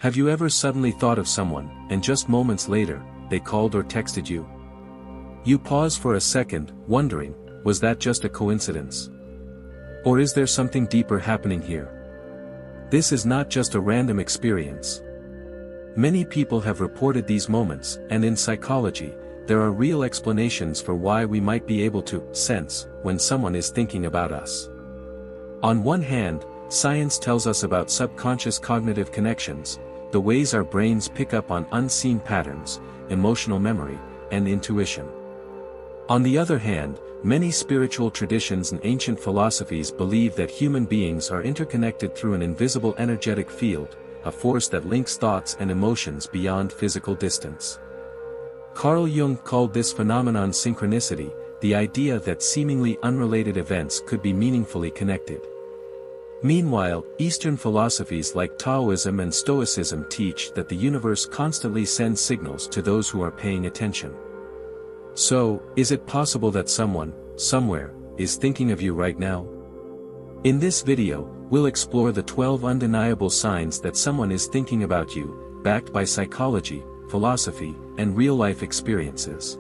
Have you ever suddenly thought of someone, and just moments later, they called or texted you? You pause for a second, wondering, was that just a coincidence? Or is there something deeper happening here? This is not just a random experience. Many people have reported these moments, and in psychology, there are real explanations for why we might be able to sense when someone is thinking about us. On one hand, science tells us about subconscious cognitive connections, the ways our brains pick up on unseen patterns, emotional memory, and intuition. On the other hand, many spiritual traditions and ancient philosophies believe that human beings are interconnected through an invisible energetic field, a force that links thoughts and emotions beyond physical distance. Carl Jung called this phenomenon synchronicity, the idea that seemingly unrelated events could be meaningfully connected. Meanwhile, Eastern philosophies like Taoism and Stoicism teach that the universe constantly sends signals to those who are paying attention. So, is it possible that someone, somewhere, is thinking of you right now? In this video, we'll explore the 12 undeniable signs that someone is thinking about you, backed by psychology, philosophy, and real-life experiences.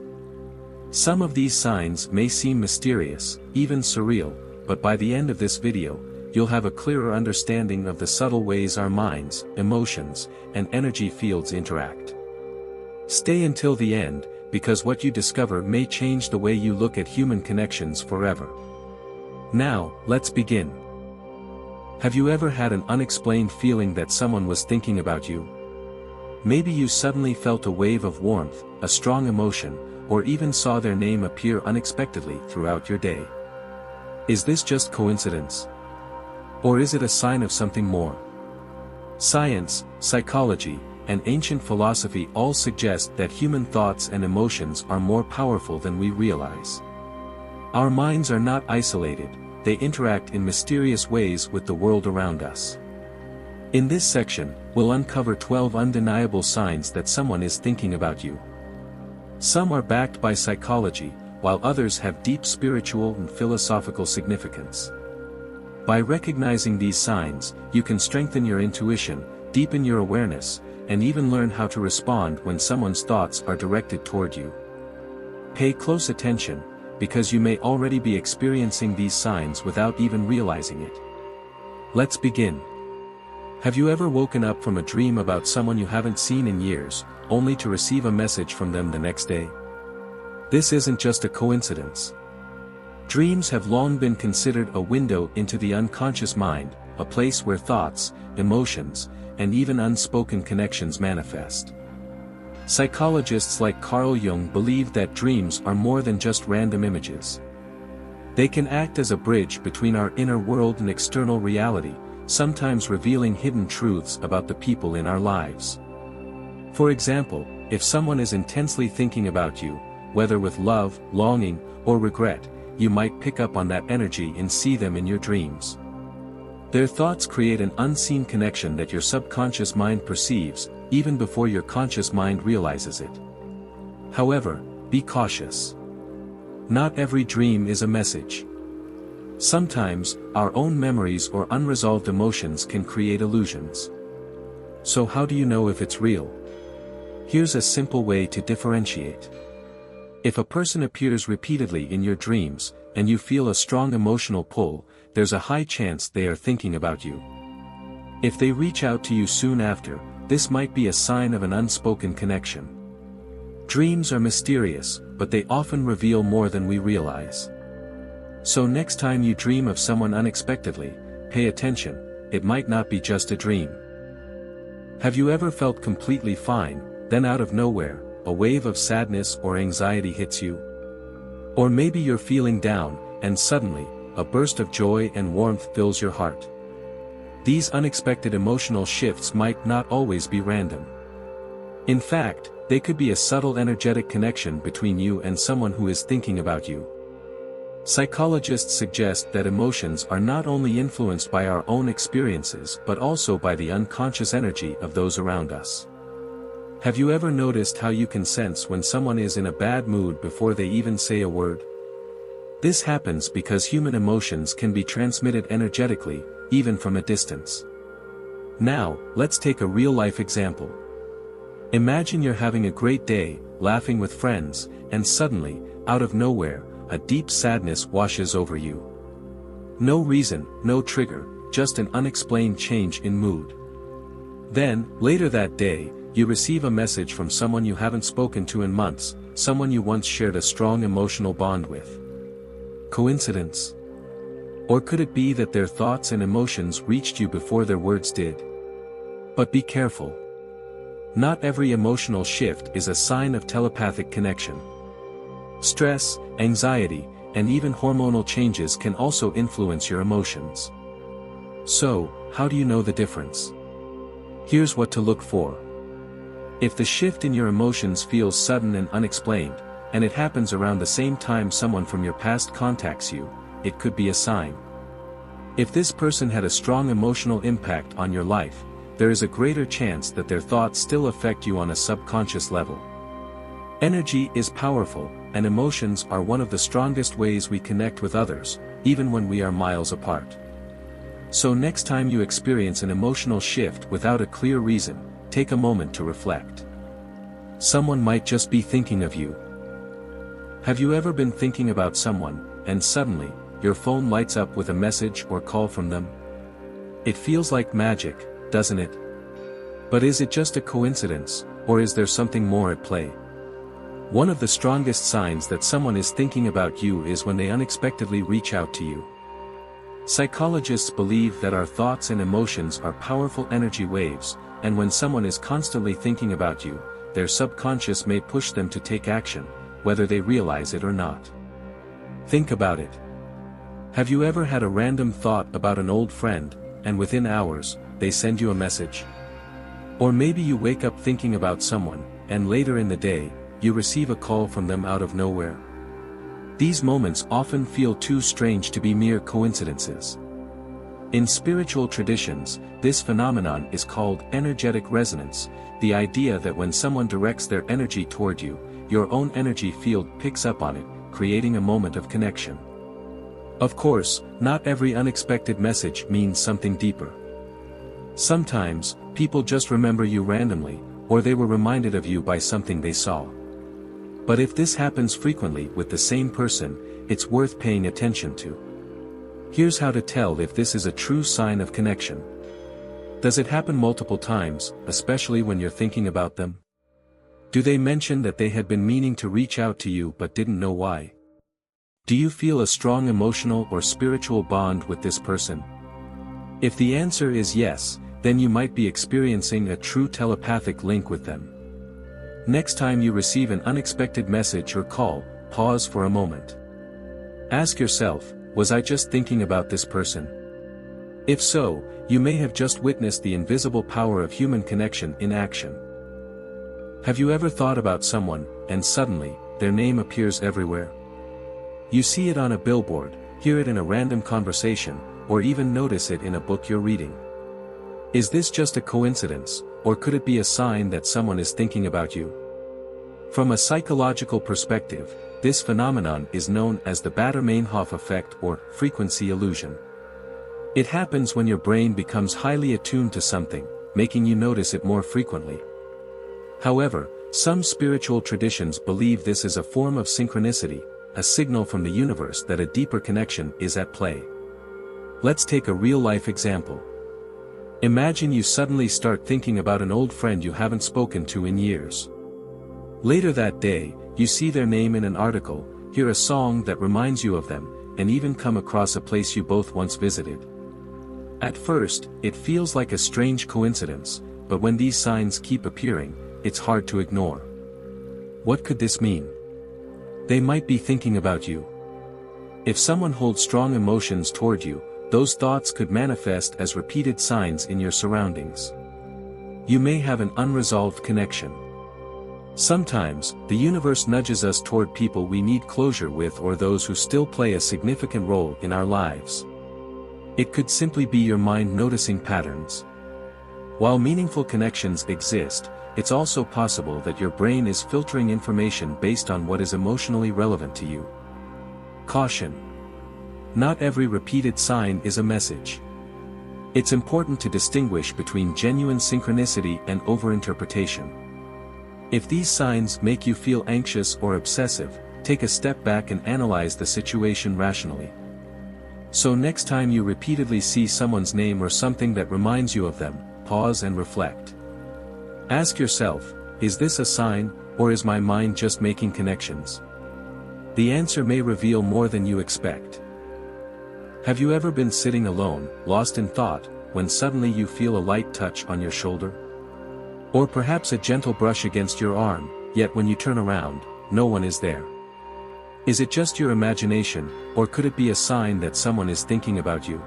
Some of these signs may seem mysterious, even surreal, but by the end of this video, you'll have a clearer understanding of the subtle ways our minds, emotions, and energy fields interact. Stay until the end, because what you discover may change the way you look at human connections forever. Now, let's begin. Have you ever had an unexplained feeling that someone was thinking about you? Maybe you suddenly felt a wave of warmth, a strong emotion, or even saw their name appear unexpectedly throughout your day. Is this just coincidence? Or is it a sign of something more? Science, psychology, and ancient philosophy all suggest that human thoughts and emotions are more powerful than we realize. Our minds are not isolated, they interact in mysterious ways with the world around us. In this section, we'll uncover 12 undeniable signs that someone is thinking about you. Some are backed by psychology, while others have deep spiritual and philosophical significance. By recognizing these signs, you can strengthen your intuition, deepen your awareness, and even learn how to respond when someone's thoughts are directed toward you. Pay close attention, because you may already be experiencing these signs without even realizing it. Let's begin. Have you ever woken up from a dream about someone you haven't seen in years, only to receive a message from them the next day? This isn't just a coincidence. Dreams have long been considered a window into the unconscious mind, a place where thoughts, emotions, and even unspoken connections manifest. Psychologists like Carl Jung believe that dreams are more than just random images. They can act as a bridge between our inner world and external reality, sometimes revealing hidden truths about the people in our lives. For example, if someone is intensely thinking about you, whether with love, longing, or regret, you might pick up on that energy and see them in your dreams. Their thoughts create an unseen connection that your subconscious mind perceives, even before your conscious mind realizes it. However, be cautious. Not every dream is a message. Sometimes, our own memories or unresolved emotions can create illusions. So how do you know if it's real? Here's a simple way to differentiate. If a person appears repeatedly in your dreams, and you feel a strong emotional pull, there's a high chance they are thinking about you. If they reach out to you soon after, this might be a sign of an unspoken connection. Dreams are mysterious, but they often reveal more than we realize. So next time you dream of someone unexpectedly, pay attention, it might not be just a dream. Have you ever felt completely fine, then out of nowhere, a wave of sadness or anxiety hits you? Or maybe you're feeling down, and suddenly, a burst of joy and warmth fills your heart. These unexpected emotional shifts might not always be random. In fact, they could be a subtle energetic connection between you and someone who is thinking about you. Psychologists suggest that emotions are not only influenced by our own experiences but also by the unconscious energy of those around us. Have you ever noticed how you can sense when someone is in a bad mood before they even say a word? This happens because human emotions can be transmitted energetically, even from a distance. Now, let's take a real-life example. Imagine you're having a great day, laughing with friends, and suddenly, out of nowhere, a deep sadness washes over you. No reason, no trigger, just an unexplained change in mood. Then, later that day, you receive a message from someone you haven't spoken to in months, someone you once shared a strong emotional bond with. Coincidence? Or could it be that their thoughts and emotions reached you before their words did? But be careful. Not every emotional shift is a sign of telepathic connection. Stress, anxiety, and even hormonal changes can also influence your emotions. So, how do you know the difference? Here's what to look for. If the shift in your emotions feels sudden and unexplained, and it happens around the same time someone from your past contacts you, it could be a sign. If this person had a strong emotional impact on your life, there is a greater chance that their thoughts still affect you on a subconscious level. Energy is powerful, and emotions are one of the strongest ways we connect with others, even when we are miles apart. So next time you experience an emotional shift without a clear reason, take a moment to reflect. Someone might just be thinking of you. Have you ever been thinking about someone, and suddenly, your phone lights up with a message or call from them? It feels like magic, doesn't it? But is it just a coincidence, or is there something more at play? One of the strongest signs that someone is thinking about you is when they unexpectedly reach out to you. Psychologists believe that our thoughts and emotions are powerful energy waves, and when someone is constantly thinking about you, their subconscious may push them to take action, whether they realize it or not. Think about it. Have you ever had a random thought about an old friend, and within hours, they send you a message? Or maybe you wake up thinking about someone, and later in the day, you receive a call from them out of nowhere. These moments often feel too strange to be mere coincidences. In spiritual traditions, this phenomenon is called energetic resonance, the idea that when someone directs their energy toward you, your own energy field picks up on it, creating a moment of connection. Of course, not every unexpected message means something deeper. Sometimes, people just remember you randomly, or they were reminded of you by something they saw. But if this happens frequently with the same person, it's worth paying attention to. Here's how to tell if this is a true sign of connection. Does it happen multiple times, especially when you're thinking about them? Do they mention that they had been meaning to reach out to you but didn't know why? Do you feel a strong emotional or spiritual bond with this person? If the answer is yes, then you might be experiencing a true telepathic link with them. Next time you receive an unexpected message or call, pause for a moment. Ask yourself, was I just thinking about this person? If so, you may have just witnessed the invisible power of human connection in action. Have you ever thought about someone, and suddenly, their name appears everywhere? You see it on a billboard, hear it in a random conversation, or even notice it in a book you're reading. Is this just a coincidence, or could it be a sign that someone is thinking about you? From a psychological perspective, this phenomenon is known as the Bader-Meinhof effect or frequency illusion. It happens when your brain becomes highly attuned to something, making you notice it more frequently. However, some spiritual traditions believe this is a form of synchronicity, a signal from the universe that a deeper connection is at play. Let's take a real-life example. Imagine you suddenly start thinking about an old friend you haven't spoken to in years. Later that day, you see their name in an article, hear a song that reminds you of them, and even come across a place you both once visited. At first, it feels like a strange coincidence, but when these signs keep appearing, it's hard to ignore. What could this mean? They might be thinking about you. If someone holds strong emotions toward you, those thoughts could manifest as repeated signs in your surroundings. You may have an unresolved connection. Sometimes, the universe nudges us toward people we need closure with or those who still play a significant role in our lives. It could simply be your mind noticing patterns. While meaningful connections exist, it's also possible that your brain is filtering information based on what is emotionally relevant to you. Caution. Not every repeated sign is a message. It's important to distinguish between genuine synchronicity and overinterpretation. If these signs make you feel anxious or obsessive, take a step back and analyze the situation rationally. So next time you repeatedly see someone's name or something that reminds you of them, pause and reflect. Ask yourself, is this a sign, or is my mind just making connections? The answer may reveal more than you expect. Have you ever been sitting alone, lost in thought, when suddenly you feel a light touch on your shoulder? Or perhaps a gentle brush against your arm, yet when you turn around, no one is there. Is it just your imagination, or could it be a sign that someone is thinking about you?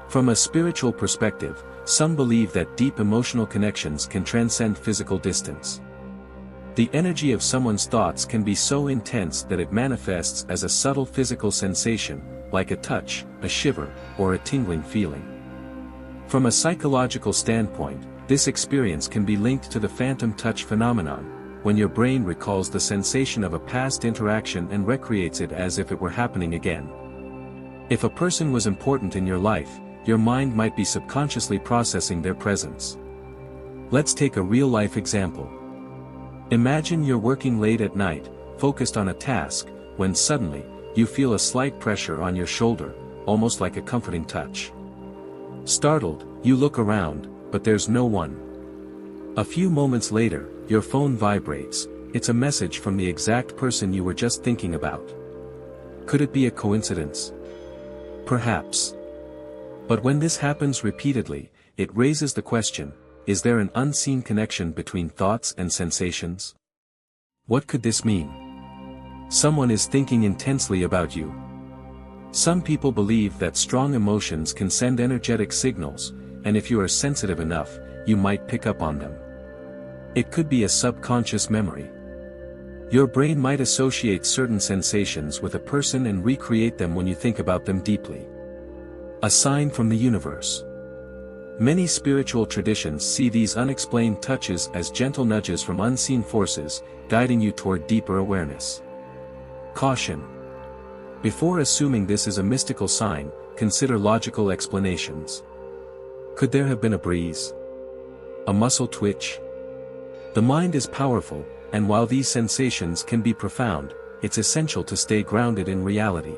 From a spiritual perspective, some believe that deep emotional connections can transcend physical distance. The energy of someone's thoughts can be so intense that it manifests as a subtle physical sensation, like a touch, a shiver, or a tingling feeling. From a psychological standpoint, this experience can be linked to the phantom touch phenomenon, when your brain recalls the sensation of a past interaction and recreates it as if it were happening again. If a person was important in your life, your mind might be subconsciously processing their presence. Let's take a real-life example. Imagine you're working late at night, focused on a task, when suddenly, you feel a slight pressure on your shoulder, almost like a comforting touch. Startled, you look around, but there's no one. A few moments later, your phone vibrates. It's a message from the exact person you were just thinking about. Could it be a coincidence? Perhaps. But when this happens repeatedly, it raises the question, is there an unseen connection between thoughts and sensations? What could this mean? Someone is thinking intensely about you. Some people believe that strong emotions can send energetic signals, and if you are sensitive enough, you might pick up on them. It could be a subconscious memory. Your brain might associate certain sensations with a person and recreate them when you think about them deeply. A sign from the universe. Many spiritual traditions see these unexplained touches as gentle nudges from unseen forces, guiding you toward deeper awareness. Caution. Before assuming this is a mystical sign, consider logical explanations. Could there have been a breeze? A muscle twitch? The mind is powerful, and while these sensations can be profound, it's essential to stay grounded in reality.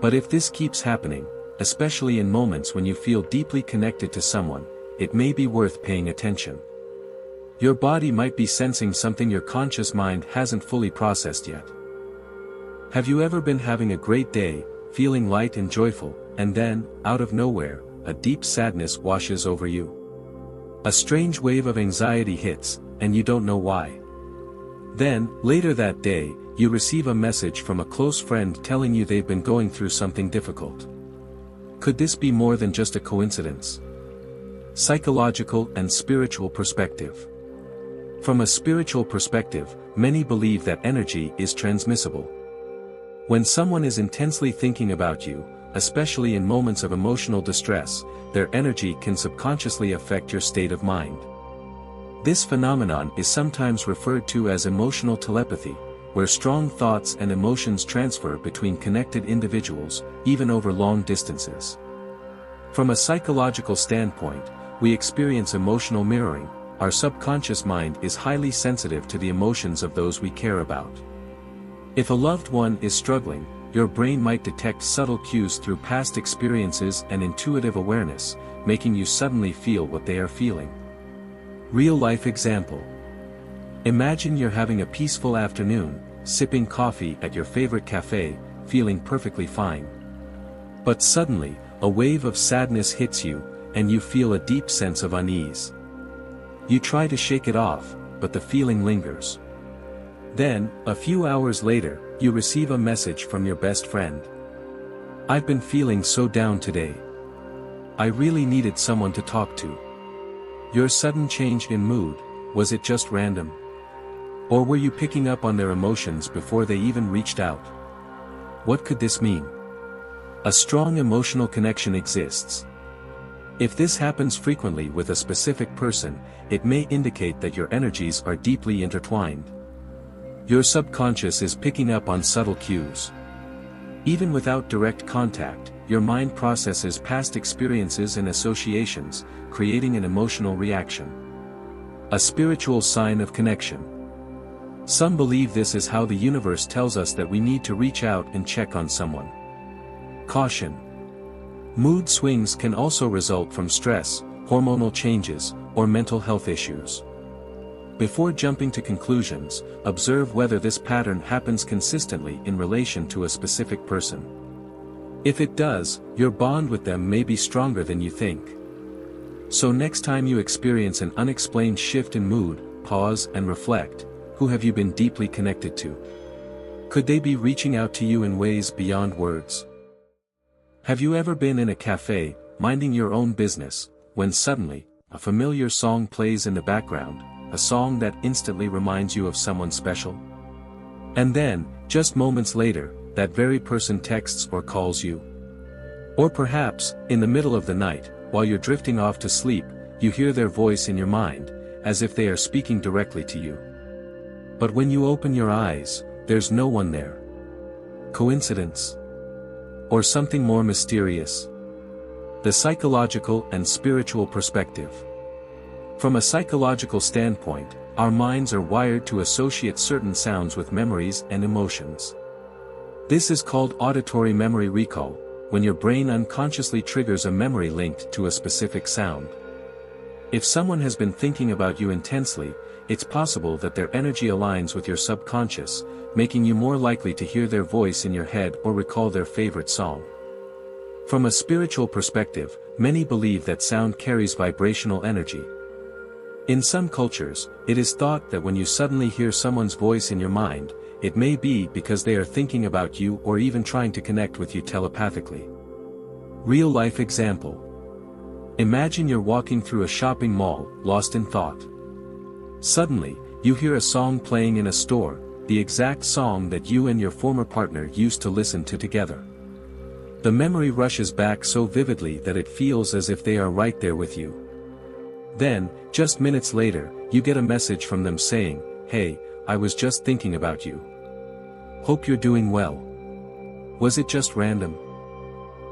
But if this keeps happening, especially in moments when you feel deeply connected to someone, it may be worth paying attention. Your body might be sensing something your conscious mind hasn't fully processed yet. Have you ever been having a great day, feeling light and joyful, and then, out of nowhere, a deep sadness washes over you? A strange wave of anxiety hits, and you don't know why. Then, later that day, you receive a message from a close friend telling you they've been going through something difficult. Could this be more than just a coincidence? Psychological and spiritual perspective. From a spiritual perspective, many believe that energy is transmissible. When someone is intensely thinking about you, especially in moments of emotional distress, their energy can subconsciously affect your state of mind. This phenomenon is sometimes referred to as emotional telepathy, where strong thoughts and emotions transfer between connected individuals, even over long distances. From a psychological standpoint, we experience emotional mirroring. Our subconscious mind is highly sensitive to the emotions of those we care about. If a loved one is struggling, your brain might detect subtle cues through past experiences and intuitive awareness, making you suddenly feel what they are feeling. Real-life example. Imagine you're having a peaceful afternoon, sipping coffee at your favorite cafe, feeling perfectly fine. But suddenly, a wave of sadness hits you, and you feel a deep sense of unease. You try to shake it off, but the feeling lingers. Then, a few hours later, you receive a message from your best friend. "I've been feeling so down today. I really needed someone to talk to." Your sudden change in mood, was it just random? Or were you picking up on their emotions before they even reached out? What could this mean? A strong emotional connection exists. If this happens frequently with a specific person, it may indicate that your energies are deeply intertwined. Your subconscious is picking up on subtle cues. Even without direct contact, your mind processes past experiences and associations, creating an emotional reaction. A spiritual sign of connection. Some believe this is how the universe tells us that we need to reach out and check on someone. Caution. Mood swings can also result from stress, hormonal changes, or mental health issues. Before jumping to conclusions, observe whether this pattern happens consistently in relation to a specific person. If it does, your bond with them may be stronger than you think. So next time you experience an unexplained shift in mood, pause and reflect. Who have you been deeply connected to? Could they be reaching out to you in ways beyond words? Have you ever been in a cafe, minding your own business, when suddenly, a familiar song plays in the background, a song that instantly reminds you of someone special? And then, just moments later, that very person texts or calls you. Or perhaps, in the middle of the night, while you're drifting off to sleep, you hear their voice in your mind, as if they are speaking directly to you. But when you open your eyes, there's no one there. Coincidence? Or something more mysterious? The psychological and spiritual perspective. From a psychological standpoint, our minds are wired to associate certain sounds with memories and emotions. This is called auditory memory recall, when your brain unconsciously triggers a memory linked to a specific sound. If someone has been thinking about you intensely, it's possible that their energy aligns with your subconscious, making you more likely to hear their voice in your head or recall their favorite song. From a spiritual perspective, many believe that sound carries vibrational energy. In some cultures, it is thought that when you suddenly hear someone's voice in your mind, it may be because they are thinking about you or even trying to connect with you telepathically. Real-life example. Imagine you're walking through a shopping mall, lost in thought. Suddenly, you hear a song playing in a store, the exact song that you and your former partner used to listen to together. The memory rushes back so vividly that it feels as if they are right there with you. Then, just minutes later, you get a message from them saying, "Hey, I was just thinking about you. Hope you're doing well." Was it just random?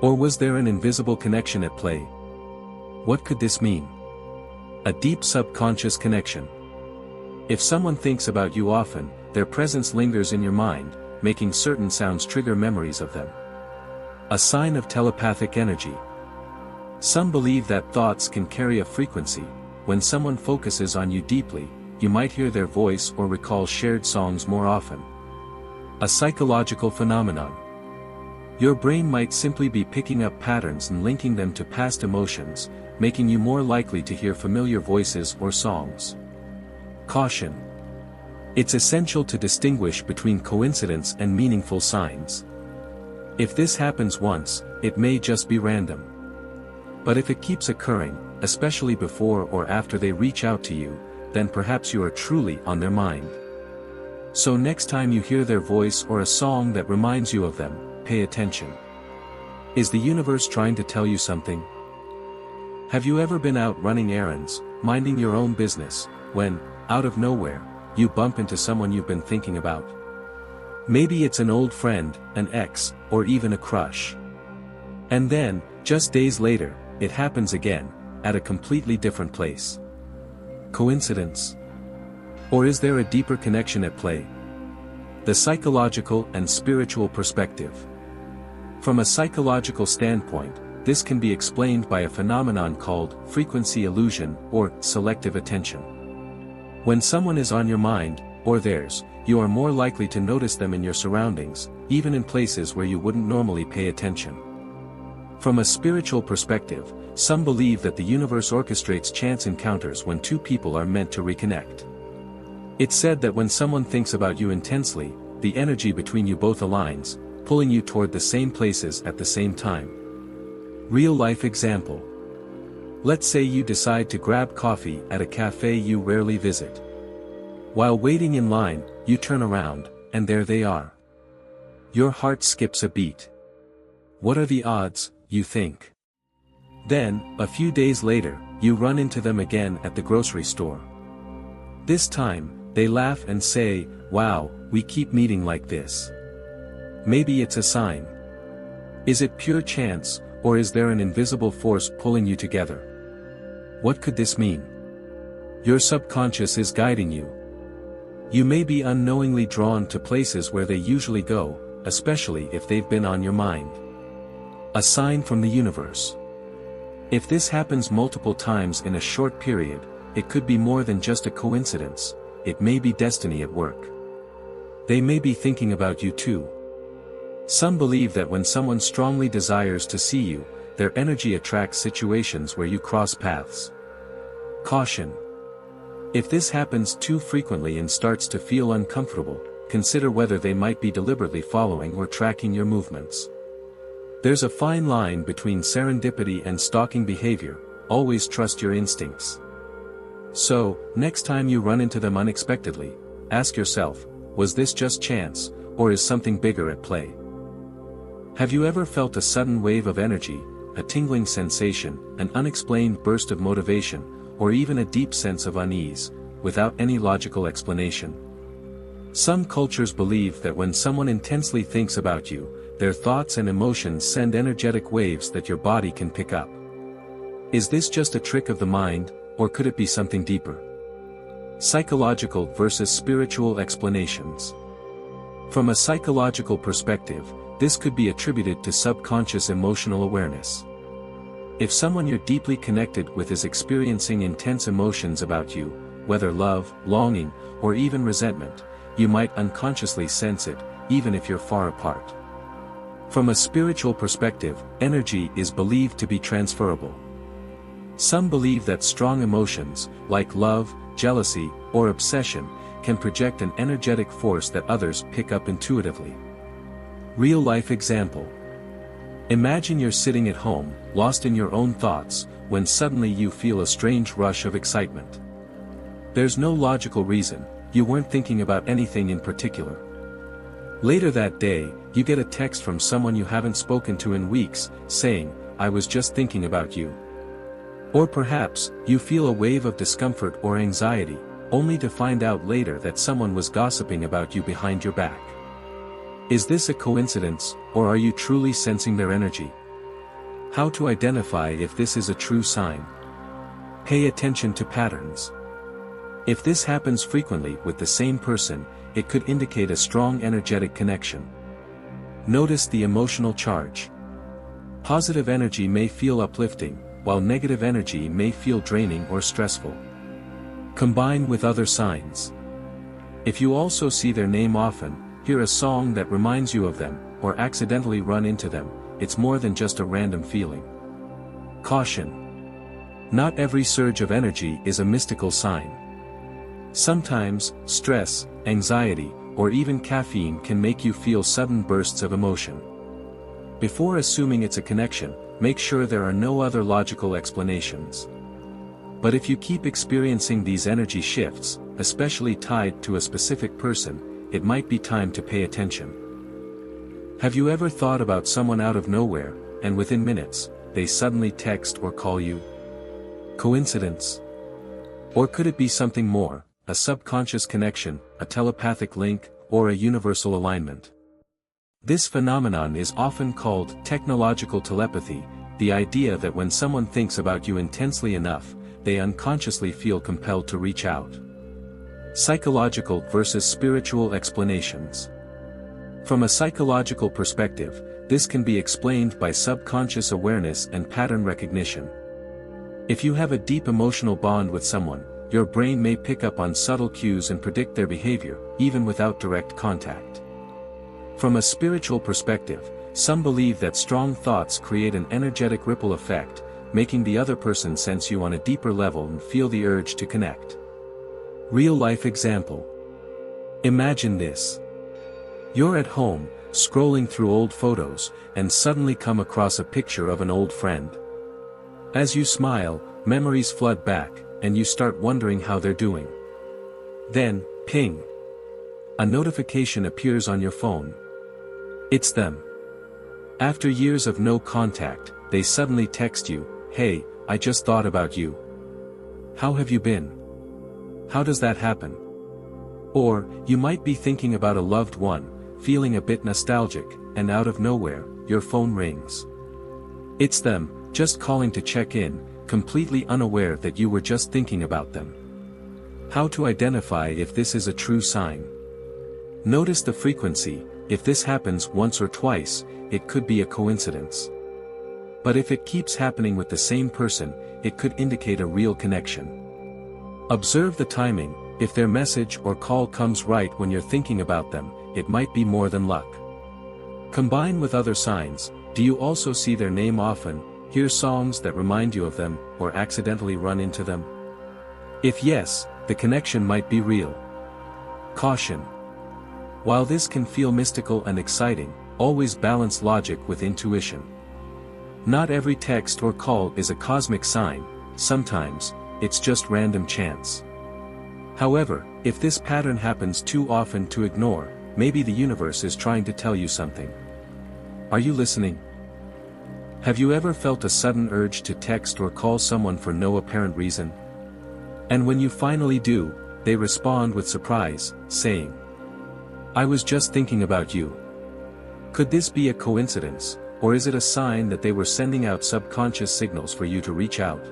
Or was there an invisible connection at play? What could this mean? A deep subconscious connection. If someone thinks about you often, their presence lingers in your mind, making certain sounds trigger memories of them. A sign of telepathic energy. Some believe that thoughts can carry a frequency. When someone focuses on you deeply, you might hear their voice or recall shared songs more often. A psychological phenomenon. Your brain might simply be picking up patterns and linking them to past emotions, making you more likely to hear familiar voices or songs. Caution. It's essential to distinguish between coincidence and meaningful signs. If this happens once, it may just be random. But if it keeps occurring, especially before or after they reach out to you, then perhaps you are truly on their mind. So next time you hear their voice or a song that reminds you of them, pay attention. Is the universe trying to tell you something? Have you ever been out running errands, minding your own business, when, out of nowhere, you bump into someone you've been thinking about? Maybe it's an old friend, an ex, or even a crush. And then, just days later, it happens again, at a completely different place. Coincidence? Or is there a deeper connection at play? The psychological and spiritual perspective. From a psychological standpoint, this can be explained by a phenomenon called frequency illusion or selective attention. When someone is on your mind, or theirs, you are more likely to notice them in your surroundings, even in places where you wouldn't normally pay attention. From a spiritual perspective, some believe that the universe orchestrates chance encounters when two people are meant to reconnect. It's said that when someone thinks about you intensely, the energy between you both aligns, pulling you toward the same places at the same time. Real-life example. Let's say you decide to grab coffee at a cafe you rarely visit. While waiting in line, you turn around, and there they are. Your heart skips a beat. What are the odds, you think? Then, a few days later, you run into them again at the grocery store. This time, they laugh and say, "Wow, we keep meeting like this." Maybe it's a sign. Is it pure chance, or is there an invisible force pulling you together? What could this mean? Your subconscious is guiding you. You may be unknowingly drawn to places where they usually go, especially if they've been on your mind. A sign from the universe. If this happens multiple times in a short period, it could be more than just a coincidence, it may be destiny at work. They may be thinking about you too. Some believe that when someone strongly desires to see you, their energy attracts situations where you cross paths. Caution. If this happens too frequently and starts to feel uncomfortable, consider whether they might be deliberately following or tracking your movements. There's a fine line between serendipity and stalking behavior, always trust your instincts. So, next time you run into them unexpectedly, ask yourself, was this just chance, or is something bigger at play? Have you ever felt a sudden wave of energy, a tingling sensation, an unexplained burst of motivation, or even a deep sense of unease, without any logical explanation? Some cultures believe that when someone intensely thinks about you, their thoughts and emotions send energetic waves that your body can pick up. Is this just a trick of the mind, or could it be something deeper? Psychological versus spiritual explanations. From a psychological perspective, this could be attributed to subconscious emotional awareness. If someone you're deeply connected with is experiencing intense emotions about you, whether love, longing, or even resentment, you might unconsciously sense it, even if you're far apart. From a spiritual perspective, energy is believed to be transferable. Some believe that strong emotions, like love, jealousy, or obsession, can project an energetic force that others pick up intuitively. Real-life example. Imagine you're sitting at home, lost in your own thoughts, when suddenly you feel a strange rush of excitement. There's no logical reason, you weren't thinking about anything in particular. Later that day, you get a text from someone you haven't spoken to in weeks, saying, "I was just thinking about you." Or perhaps, you feel a wave of discomfort or anxiety, only to find out later that someone was gossiping about you behind your back. Is this a coincidence, or are you truly sensing their energy? How to identify if this is a true sign? Pay attention to patterns. If this happens frequently with the same person, it could indicate a strong energetic connection. Notice the emotional charge. Positive energy may feel uplifting, while negative energy may feel draining or stressful. Combine with other signs. If you also see their name often, hear a song that reminds you of them, or accidentally run into them, it's more than just a random feeling. Caution. Not every surge of energy is a mystical sign. Sometimes, stress, anxiety, or even caffeine can make you feel sudden bursts of emotion. Before assuming it's a connection, make sure there are no other logical explanations. But if you keep experiencing these energy shifts, especially tied to a specific person, it might be time to pay attention. Have you ever thought about someone out of nowhere, and within minutes, they suddenly text or call you? Coincidence? Or could it be something more, a subconscious connection, a telepathic link, or a universal alignment? This phenomenon is often called technological telepathy, the idea that when someone thinks about you intensely enough, they unconsciously feel compelled to reach out. Psychological versus spiritual explanations. From a psychological perspective, this can be explained by subconscious awareness and pattern recognition. If you have a deep emotional bond with someone, your brain may pick up on subtle cues and predict their behavior, even without direct contact. From a spiritual perspective, some believe that strong thoughts create an energetic ripple effect, making the other person sense you on a deeper level and feel the urge to connect. Real-life example. Imagine this. You're at home, scrolling through old photos, and suddenly come across a picture of an old friend. As you smile, memories flood back, and you start wondering how they're doing. Then, ping! A notification appears on your phone. It's them. After years of no contact, they suddenly text you, "Hey, I just thought about you. How have you been? How does that happen?" Or, you might be thinking about a loved one, feeling a bit nostalgic, and out of nowhere, your phone rings. It's them, just calling to check in, completely unaware that you were just thinking about them. How to identify if this is a true sign? Notice the frequency. If this happens once or twice, it could be a coincidence. But if it keeps happening with the same person, it could indicate a real connection. Observe the timing. If their message or call comes right when you're thinking about them, it might be more than luck. Combine with other signs. Do you also see their name often, hear songs that remind you of them, or accidentally run into them? If yes, the connection might be real. Caution. While this can feel mystical and exciting, always balance logic with intuition. Not every text or call is a cosmic sign, sometimes, it's just random chance. However, if this pattern happens too often to ignore, maybe the universe is trying to tell you something. Are you listening? Have you ever felt a sudden urge to text or call someone for no apparent reason? And when you finally do, they respond with surprise, saying, "I was just thinking about you." Could this be a coincidence, or is it a sign that they were sending out subconscious signals for you to reach out?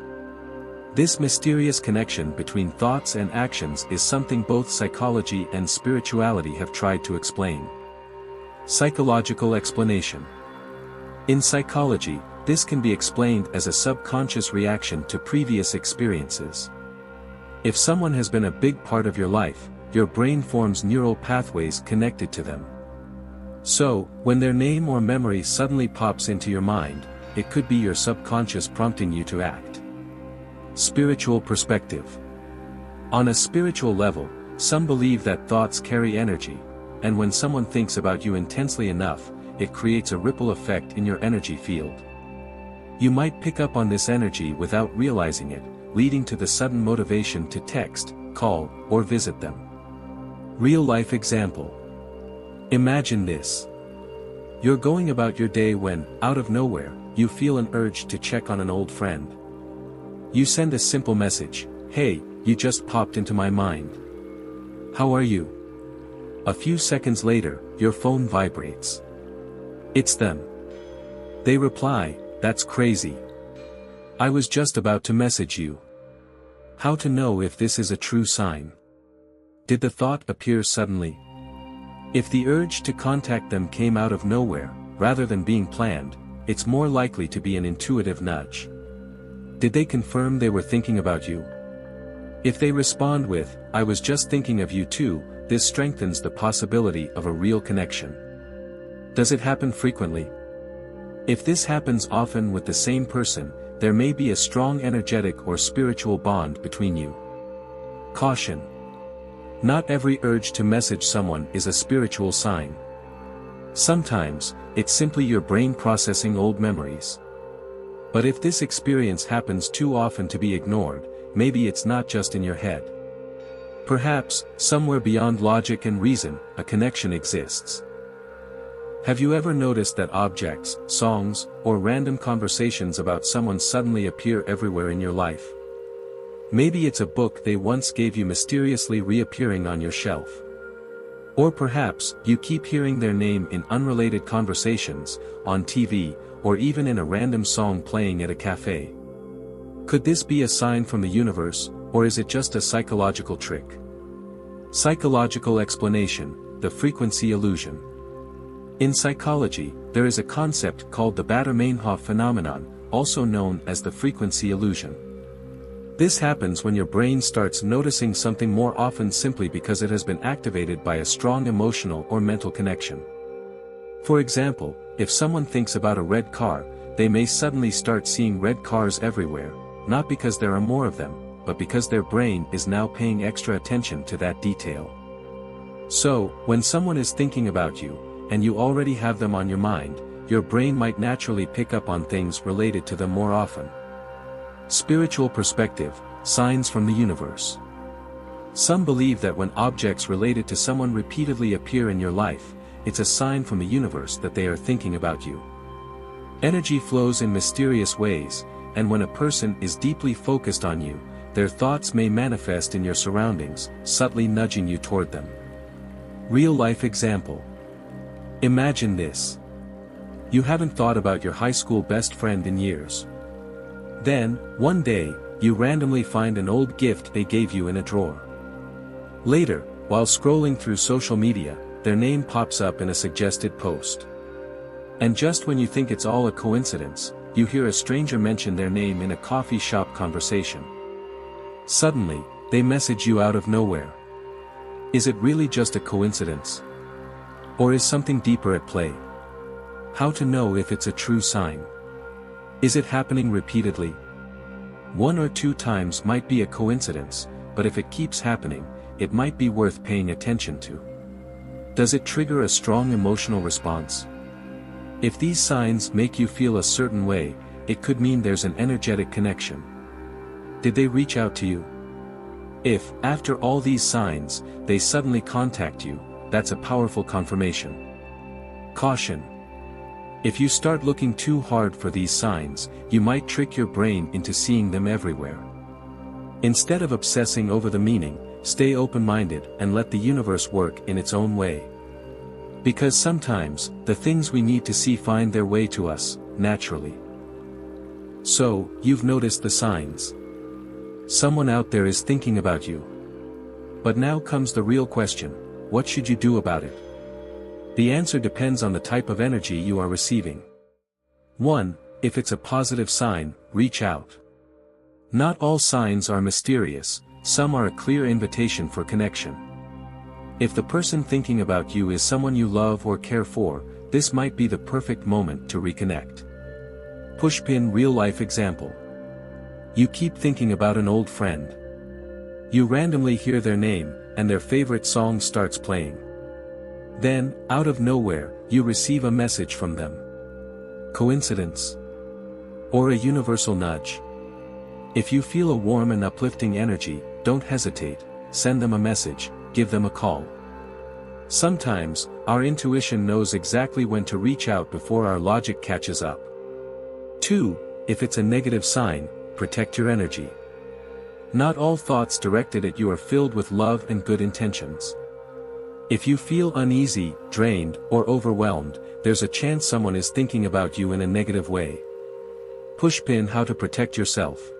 This mysterious connection between thoughts and actions is something both psychology and spirituality have tried to explain. Psychological explanation. In psychology, this can be explained as a subconscious reaction to previous experiences. If someone has been a big part of your life, your brain forms neural pathways connected to them. So, when their name or memory suddenly pops into your mind, it could be your subconscious prompting you to act. Spiritual perspective. On a spiritual level, some believe that thoughts carry energy, and when someone thinks about you intensely enough, it creates a ripple effect in your energy field. You might pick up on this energy without realizing it, leading to the sudden motivation to text, call, or visit them. Real-life example. Imagine this. You're going about your day when, out of nowhere, you feel an urge to check on an old friend. You send a simple message, "Hey, you just popped into my mind. How are you?" A few seconds later, your phone vibrates. It's them. They reply, "That's crazy. I was just about to message you." How to know if this is a true sign? Did the thought appear suddenly? If the urge to contact them came out of nowhere, rather than being planned, it's more likely to be an intuitive nudge. Did they confirm they were thinking about you? If they respond with, "I was just thinking of you too," this strengthens the possibility of a real connection. Does it happen frequently? If this happens often with the same person, there may be a strong energetic or spiritual bond between you. Caution. Not every urge to message someone is a spiritual sign. Sometimes, it's simply your brain processing old memories. But if this experience happens too often to be ignored, maybe it's not just in your head. Perhaps, somewhere beyond logic and reason, a connection exists. Have you ever noticed that objects, songs, or random conversations about someone suddenly appear everywhere in your life? Maybe it's a book they once gave you mysteriously reappearing on your shelf. Or perhaps, you keep hearing their name in unrelated conversations, on TV, or even in a random song playing at a cafe. Could this be a sign from the universe, or is it just a psychological trick? Psychological explanation, the frequency illusion. In psychology, there is a concept called the Baader-Meinhof phenomenon, also known as the frequency illusion. This happens when your brain starts noticing something more often simply because it has been activated by a strong emotional or mental connection. For example, if someone thinks about a red car, they may suddenly start seeing red cars everywhere, not because there are more of them, but because their brain is now paying extra attention to that detail. So, when someone is thinking about you, and you already have them on your mind, your brain might naturally pick up on things related to them more often. Spiritual perspective, signs from the universe. Some believe that when objects related to someone repeatedly appear in your life, it's a sign from the universe that they are thinking about you. Energy flows in mysterious ways, and when a person is deeply focused on you, their thoughts may manifest in your surroundings, subtly nudging you toward them. Real-life example. Imagine this. You haven't thought about your high school best friend in years. Then, one day, you randomly find an old gift they gave you in a drawer. Later, while scrolling through social media, their name pops up in a suggested post. And just when you think it's all a coincidence, you hear a stranger mention their name in a coffee shop conversation. Suddenly, they message you out of nowhere. Is it really just a coincidence? Or is something deeper at play? How to know if it's a true sign? Is it happening repeatedly? 1 or 2 times might be a coincidence, but if it keeps happening, it might be worth paying attention to. Does it trigger a strong emotional response? If these signs make you feel a certain way, it could mean there's an energetic connection. Did they reach out to you? If, after all these signs, they suddenly contact you, that's a powerful confirmation. Caution. If you start looking too hard for these signs, you might trick your brain into seeing them everywhere. Instead of obsessing over the meaning, stay open-minded and let the universe work in its own way. Because sometimes, the things we need to see find their way to us, naturally. So, you've noticed the signs. Someone out there is thinking about you. But now comes the real question: what should you do about it? The answer depends on the type of energy you are receiving. 1. If it's a positive sign, reach out. Not all signs are mysterious, some are a clear invitation for connection. If the person thinking about you is someone you love or care for, this might be the perfect moment to reconnect. Pushpin real-life example. You keep thinking about an old friend. You randomly hear their name, and their favorite song starts playing. Then, out of nowhere, you receive a message from them. Coincidence? Or a universal nudge? If you feel a warm and uplifting energy, don't hesitate, send them a message, give them a call. Sometimes, our intuition knows exactly when to reach out before our logic catches up. 2. If it's a negative sign, protect your energy. Not all thoughts directed at you are filled with love and good intentions. If you feel uneasy, drained, or overwhelmed, there's a chance someone is thinking about you in a negative way. Pushpin how to protect yourself.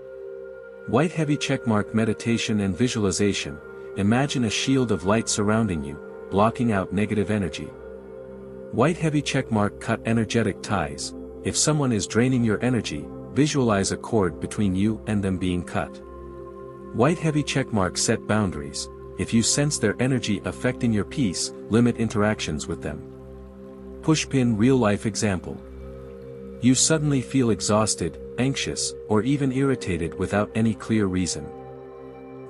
White heavy checkmark meditation and visualization. Imagine a shield of light surrounding you, blocking out negative energy. White heavy checkmark cut energetic ties. If someone is draining your energy, visualize a cord between you and them being cut. White heavy checkmark set boundaries. If you sense their energy affecting your peace, limit interactions with them. Pushpin real-life example. You suddenly feel exhausted, anxious, or even irritated without any clear reason.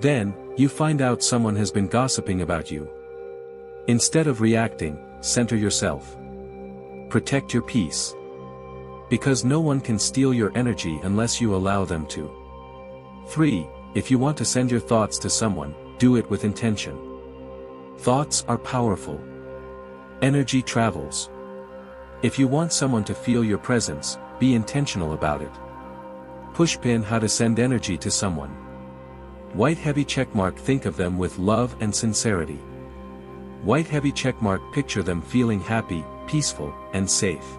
Then, you find out someone has been gossiping about you. Instead of reacting, center yourself. Protect your peace. Because no one can steal your energy unless you allow them to. 3. If you want to send your thoughts to someone, do it with intention. Thoughts are powerful. Energy travels. If you want someone to feel your presence, be intentional about it. Pushpin how to send energy to someone. White heavy checkmark think of them with love and sincerity. White heavy checkmark picture them feeling happy, peaceful, and safe.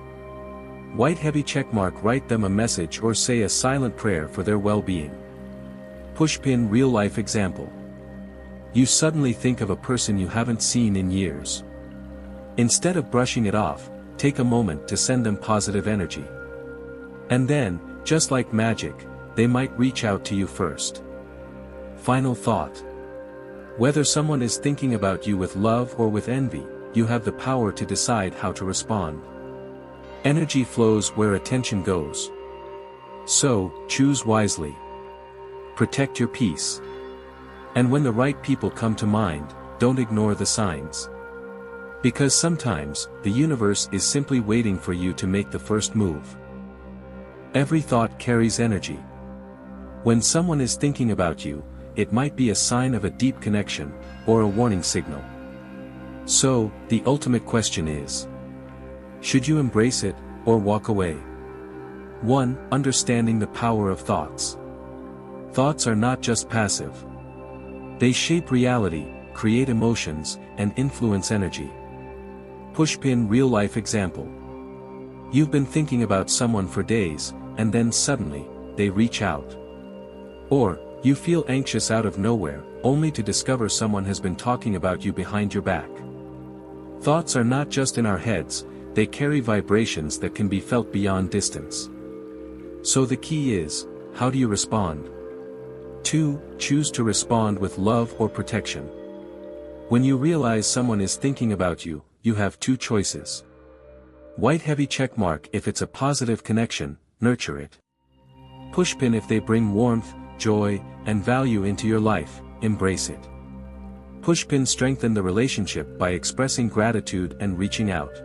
White heavy checkmark write them a message or say a silent prayer for their well-being. Pushpin real-life example. You suddenly think of a person you haven't seen in years. Instead of brushing it off, take a moment to send them positive energy. And then, just like magic, they might reach out to you first. Final thought. Whether someone is thinking about you with love or with envy, you have the power to decide how to respond. Energy flows where attention goes. So, choose wisely. Protect your peace. And when the right people come to mind, don't ignore the signs. Because sometimes, the universe is simply waiting for you to make the first move. Every thought carries energy. When someone is thinking about you, it might be a sign of a deep connection, or a warning signal. So, the ultimate question is: should you embrace it, or walk away? 1. Understanding the power of thoughts. Thoughts are not just passive. They shape reality, create emotions, and influence energy. Pushpin real-life example. You've been thinking about someone for days, and then suddenly, they reach out. Or, you feel anxious out of nowhere, only to discover someone has been talking about you behind your back. Thoughts are not just in our heads, they carry vibrations that can be felt beyond distance. So the key is, how do you respond? 2. Choose to respond with love or protection. When you realize someone is thinking about you, you have two choices. White heavy checkmark if it's a positive connection, nurture it. Pushpin if they bring warmth, joy, and value into your life, embrace it. Pushpin strengthen the relationship by expressing gratitude and reaching out.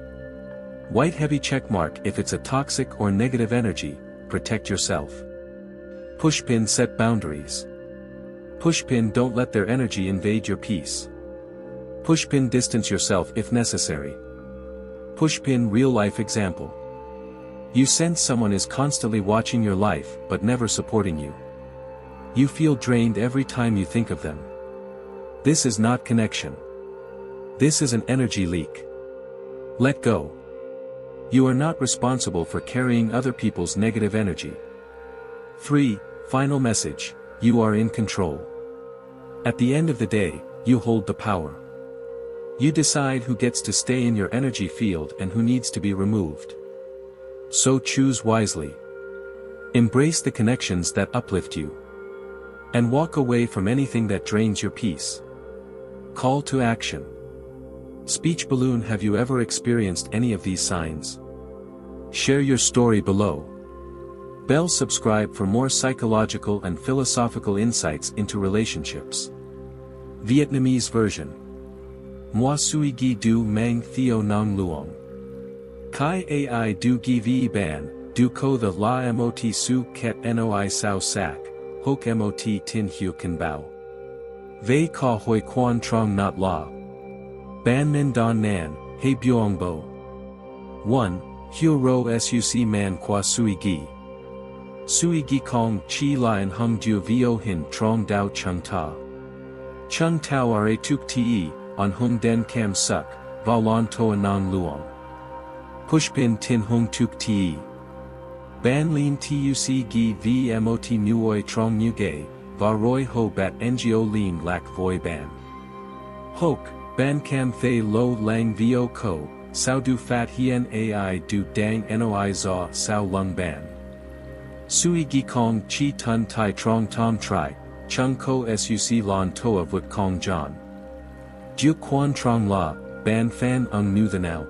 White heavy checkmark if it's a toxic or negative energy, protect yourself. Pushpin set boundaries. Pushpin don't let their energy invade your peace. Pushpin distance yourself if necessary. Pushpin real life example. You sense someone is constantly watching your life but never supporting you. You feel drained every time you think of them. This is not connection. This is an energy leak. Let go. You are not responsible for carrying other people's negative energy. 3. Final message, you are in control. At the end of the day, you hold the power. You decide who gets to stay in your energy field and who needs to be removed. So choose wisely. Embrace the connections that uplift you. And walk away from anything that drains your peace. Call to action. Speech balloon. Have you ever experienced any of these signs? Share your story below. Bell subscribe for more psychological and philosophical insights into relationships. Vietnamese version. Moi sui gi du mang theo nang luong. Kai ai du gi vi ban, du ko the la mot su ket noi sao sak, hok mot tin hu kan bao. Vei ka hoi quan trong not la. Ban men don nan, he byong bo. 1. Hyo ro suc man qua sui gi. Sui gi kong chi lion hung du vio hin trong dao chung ta. Chung tao are tuk te, on hung den cam suk, va lon toa nang luong. Pushpin tin hung tuk te. Ban lin tuc gi vmot nuoi trong nu gay, va roi ho bat ngo lin lak voi ban. Hok, ban cam thay lo lang vo ko, sao du fat hien ai du dang noi za sao lung ban. Sui gi kong chi tun tai trong tom tri, chung ko suc lon toa vut kong john. Ju quan trong la, ban fan ung nu the now.